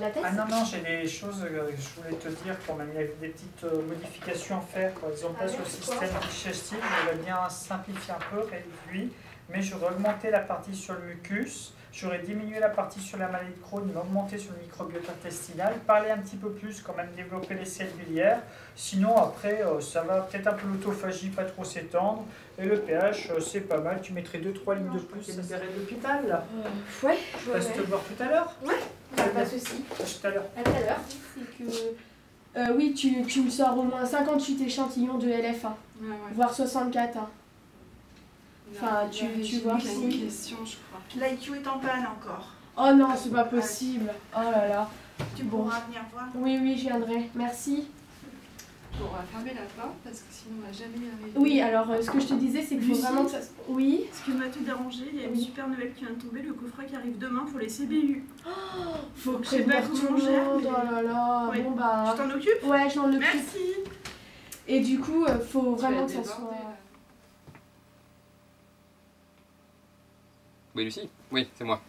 la thèse? Ah non, non, j'ai des choses que je voulais te dire quand même. Il y avait des petites modifications à faire. Par exemple, là, sur le système digestif, j'aurais bien simplifié un peu, réduit, mais j'aurais augmenté la partie sur le mucus, j'aurais diminué la partie sur la maladie de Crohn, mais augmenté sur le microbiote intestinal, parler un petit peu plus, quand même développer les selles biliaires. Sinon, après, ça va peut-être un peu l'autophagie, pas trop s'étendre. Et le pH, c'est pas mal. Tu mettrais 2-3 lignes de plus. C'est libéré de l'hôpital, là. Ouais. Je passe te voir tout à l'heure. Ouais, pas de soucis. À tout à l'heure. À tout à l'heure. C'est que... oui, tu me sors au moins 58 échantillons de LF1, voire 64. Hein. Enfin, tu vois, c'est une question, je crois. L'IQ est en panne encore. Oh non, c'est pas possible. Oh là là. Tu pourras venir voir. Oui, oui, je viendrai. Merci. Bon, on va fermer la porte parce que sinon on va jamais y arriver. Oui, alors ce que je te disais, c'est qu'il faut vraiment que ça... Oui. Excuse-moi de te déranger, il y a une super nouvelle qui vient de tomber, le coffret qui arrive demain pour les CBU. Oh, faut que je sais pas comment on gère. Oh là là. Ouais. Bon bah... Tu t'en occupes? Ouais, je m'en occupe. Merci. Et du coup, faut vraiment que ça soit... Oui, Lucie? Oui, c'est moi.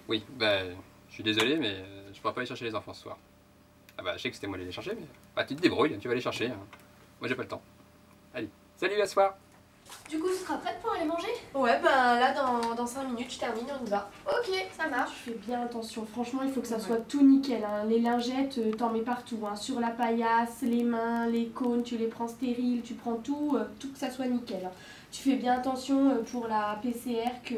Oui, bah, je suis désolé, mais je pourrais pas aller chercher les enfants ce soir. Ah bah, je sais que c'était moi d'aller les chercher, mais bah, tu te débrouilles, tu vas les chercher. Hein. Moi, j'ai pas le temps. Allez, salut, à ce soir! Du coup, tu seras prête pour aller manger? Ouais, ben là, dans 5 minutes, je termine, on y va. Ok, ça marche. Je fais bien attention, franchement, il faut que ça soit tout nickel. Hein. Les lingettes, t'en mets partout. Hein. Sur la paillasse, les mains, les cônes, tu les prends stériles, tu prends tout, tout que ça soit nickel. Hein. Tu fais bien attention pour la PCR, que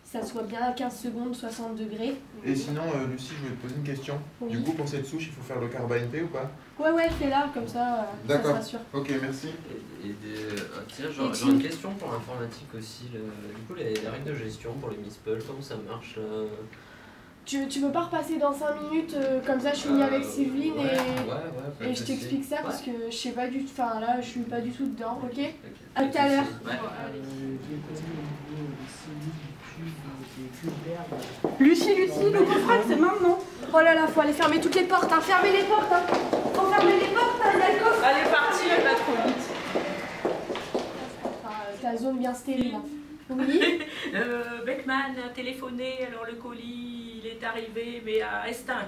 ça soit bien à 15 secondes, 60 degrés. Et sinon, Lucie, je voulais te poser une question. Oui. Du coup, pour cette souche, il faut faire le carb ANP ou pas? Ouais, fais-là, comme ça, ça sera sûr. Ok, merci. Tiens, j'aurais une question pour l'informatique aussi. Du coup, les règles de gestion pour les Mispel, comment ça marche là? Tu veux pas repasser dans 5 minutes, comme ça je finis avec Sylvine et je t'explique ça parce que je sais pas du tout, enfin là je suis pas du tout dedans, ok? À tout à l'heure. Lucie, le coffret, c'est maintenant. Oh là là, faut aller fermer toutes les portes, hein. Fermez les portes, hein. Faut fermer les portes, hein. Il y a le coffre. Elle est partie, elle va trop vite. Ta zone bien stérile. Hein. Oui. Beckman a téléphoné, alors le colis il est arrivé mais à Estin.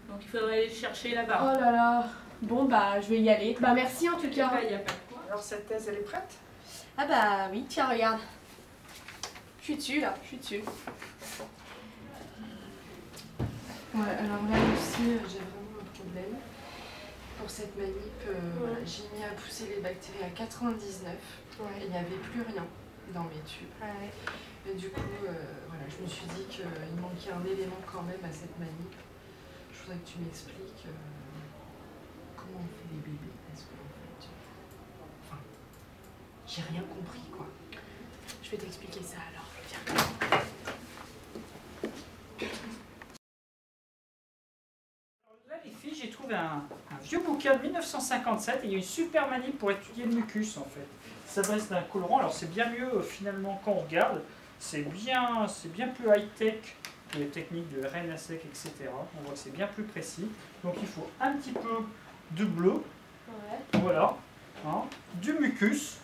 Donc il faudrait aller le chercher là-bas. Oh là là. Bon bah je vais y aller. Bah merci en tout cas. Il y a pas de quoi. Alors cette thèse, elle est prête? Ah bah oui, tiens regarde. Je suis dessus là, je suis dessus. Ouais, alors là aussi, j'ai vraiment un problème. Pour cette manip, voilà, j'ai mis à pousser les bactéries à 99 et il n'y avait plus rien dans mes tubes. Et du coup, voilà, je me suis dit qu'il manquait un élément quand même à cette manip. Je voudrais que tu m'expliques comment on fait les bébés, parce que en fait, enfin, j'ai rien compris quoi. Je vais t'expliquer ça alors. Viens. Là, les filles, j'ai trouvé un vieux bouquin de 1957 et il y a une super manip pour étudier le mucus en fait. Ça s'adresse d'un colorant, alors c'est bien mieux finalement quand on regarde, c'est bien plus high-tech que les techniques de RNA sec, etc. On voit que c'est bien plus précis. Donc il faut un petit peu de bleu, voilà, hein, du mucus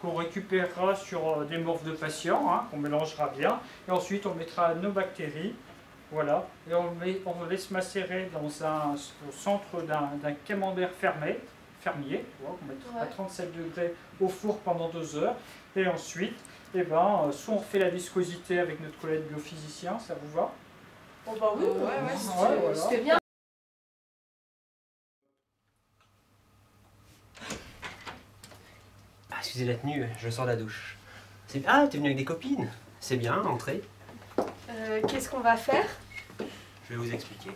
qu'on récupérera sur des morphes de patients, hein, qu'on mélangera bien, et ensuite on mettra nos bactéries. Voilà, et on laisse macérer au centre d'un camembert fermier, tu vois, on met à 37 degrés au four pendant 2 heures, et ensuite, eh ben, soit on fait la viscosité avec notre collègue biophysicien, ça vous va? Oh bah oui, voilà. C'était bien. Ah, excusez la tenue, je sors de la douche. Ah, t'es venu avec des copines? C'est bien, entrez. Qu'est-ce qu'on va faire? Je vais vous expliquer.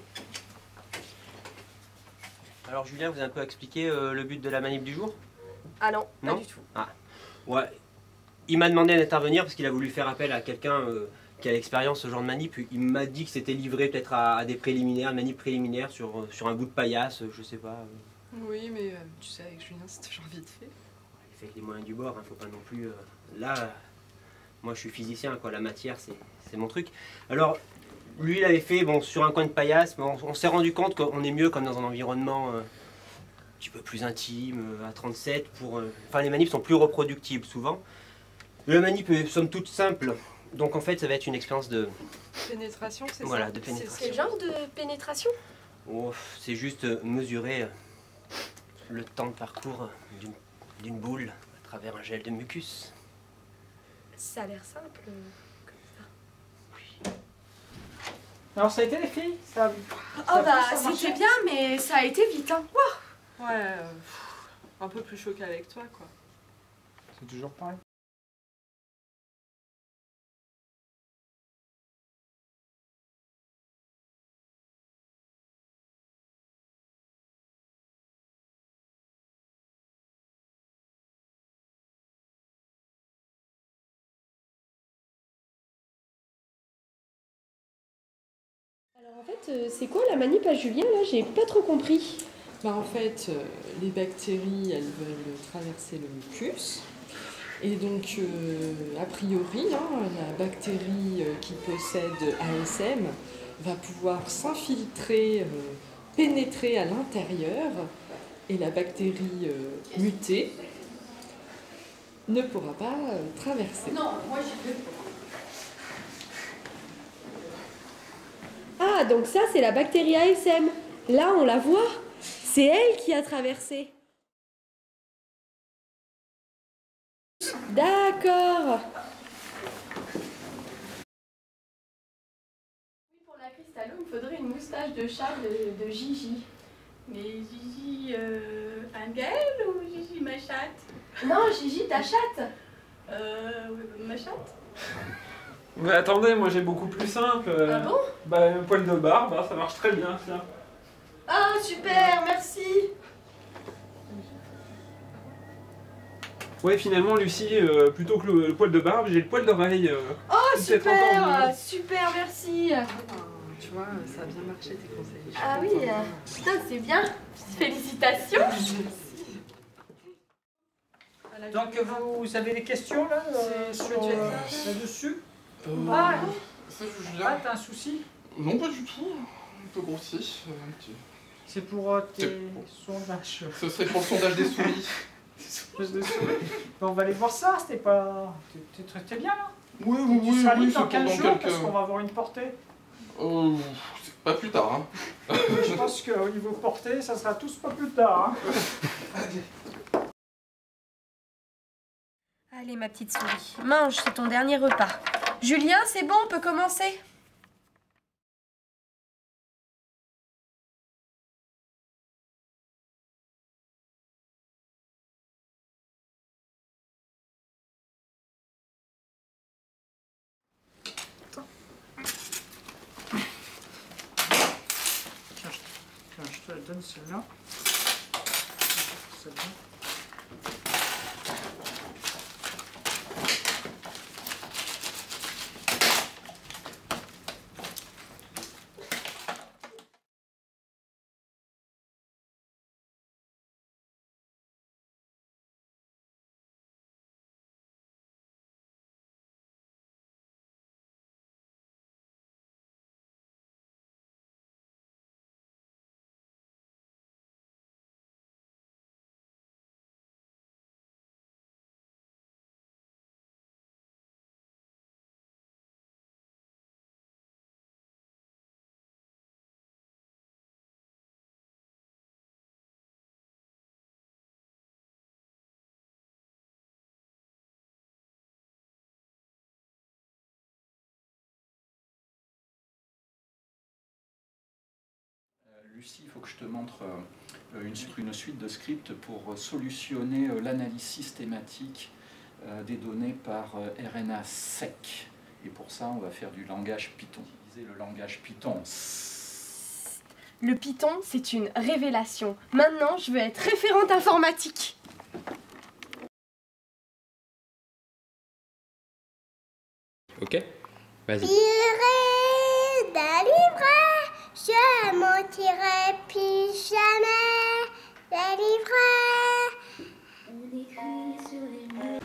Alors Julien vous a un peu expliqué le but de la manip du jour? Ah non, pas du tout. Ah, ouais. Il m'a demandé d'intervenir parce qu'il a voulu faire appel à quelqu'un qui a l'expérience ce genre de manip. Il m'a dit que c'était livré peut-être à des préliminaires, une manip préliminaire sur un bout de paillasse, je sais pas. Oui, mais tu sais, avec Julien, c'est toujours vite fait. Il fait avec les moyens du bord, hein, faut pas non plus... Là, moi je suis physicien, quoi, la matière c'est mon truc. Alors, lui il avait fait bon, sur un coin de paillasse, mais on s'est rendu compte qu'on est mieux comme dans un environnement un petit peu plus intime, à 37, pour... Enfin, les manips sont plus reproductibles souvent. La manip est somme toute simple, donc en fait ça va être une expérience de... Pénétration, c'est voilà, ça? De pénétration. Quel genre de pénétration? Oh, c'est juste mesurer le temps de parcours d'une boule à travers un gel de mucus. Ça a l'air simple. Alors ça a été les filles ça, Oh bah c'était bien, mais ça a été vite, hein. Wow. Ouais, un peu plus chaud qu'avec toi, quoi. C'est toujours pareil. Alors en fait, c'est quoi la manip à Julien là? J'ai pas trop compris. Bah, en fait, les bactéries, elles veulent traverser le mucus. Et donc, a priori, la bactérie qui possède ASM va pouvoir s'infiltrer, pénétrer à l'intérieur. Et la bactérie mutée ne pourra pas traverser. Non, moi j'ai fait. Ah, donc ça c'est la bactérie ASM. Là on la voit. C'est elle qui a traversé. D'accord. Pour la cristallo, il me faudrait une moustache de chat de Gigi. Mais Gigi, Angèle ou Gigi ma chatte? Non, Gigi, ta chatte. Ma chatte? Mais attendez, moi j'ai beaucoup plus simple. Ah bon? Bah, un poil de barbe, ça marche très bien, tiens. Ah, super, merci. Ouais, finalement, Lucie, plutôt que le poil de barbe, j'ai le poil d'oreille. Oh, super, super, merci. Tu vois, ça a bien marché tes conseils. Ah oui, putain, c'est bien. Félicitations. Donc vous avez des questions là là-dessus? Ça, Julien. Ah, t'as un souci? Non, pas du tout. Un peu grossier. C'est pour tes sondages. Ce serait pour le sondage des souris. On va aller voir ça, c'était pas... T'es bien là? Oui, Tu seras libre dans c'est 15 jours quelques... parce qu'on va avoir une portée. Pas plus tard, hein. Je pense qu'au niveau portée, ça sera tous pas plus tard. Hein. Allez, ma petite souris, mange, c'est ton dernier repas. Julien, c'est bon, on peut commencer? Tiens, je te la donne celle-là. Celle-là. Lucie, il faut que je te montre une suite de scripts pour solutionner l'analyse systématique des données par RNA sec. Et pour ça, on va faire du langage Python. Utiliser le langage Python. Le Python, c'est une révélation. Maintenant, je veux être référente informatique. Ok, vas-y. J'irai délivrer, je mentirai plus jamais. Délivrer. On écrit sur les murs.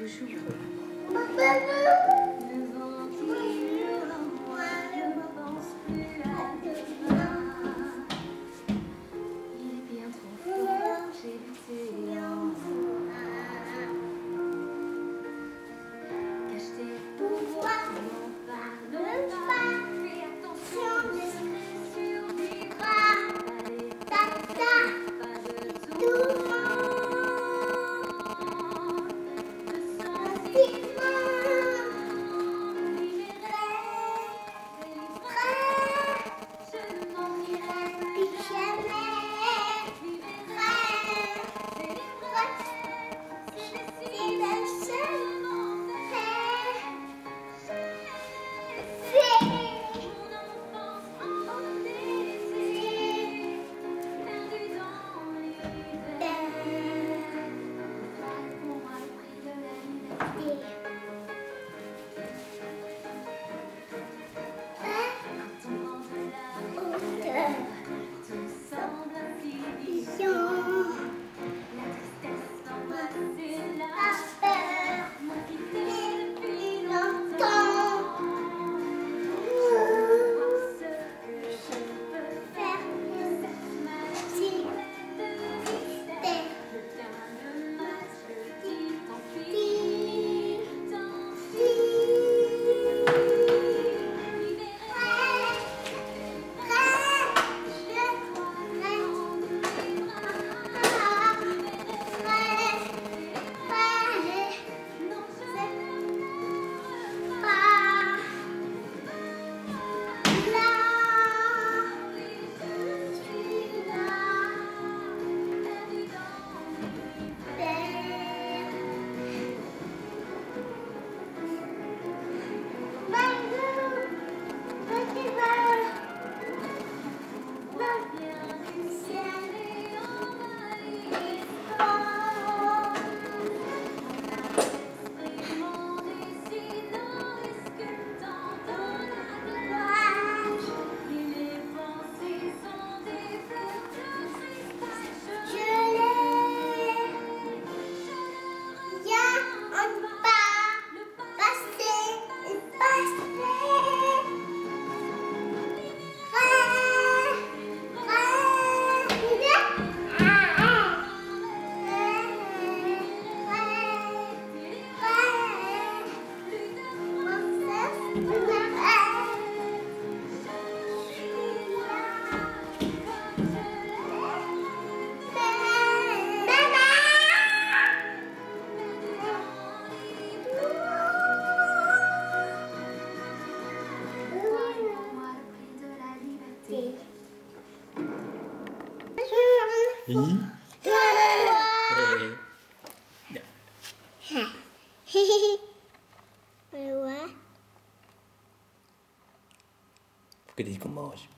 Toujours. Ouais. Faut que tu dises qu'on mange.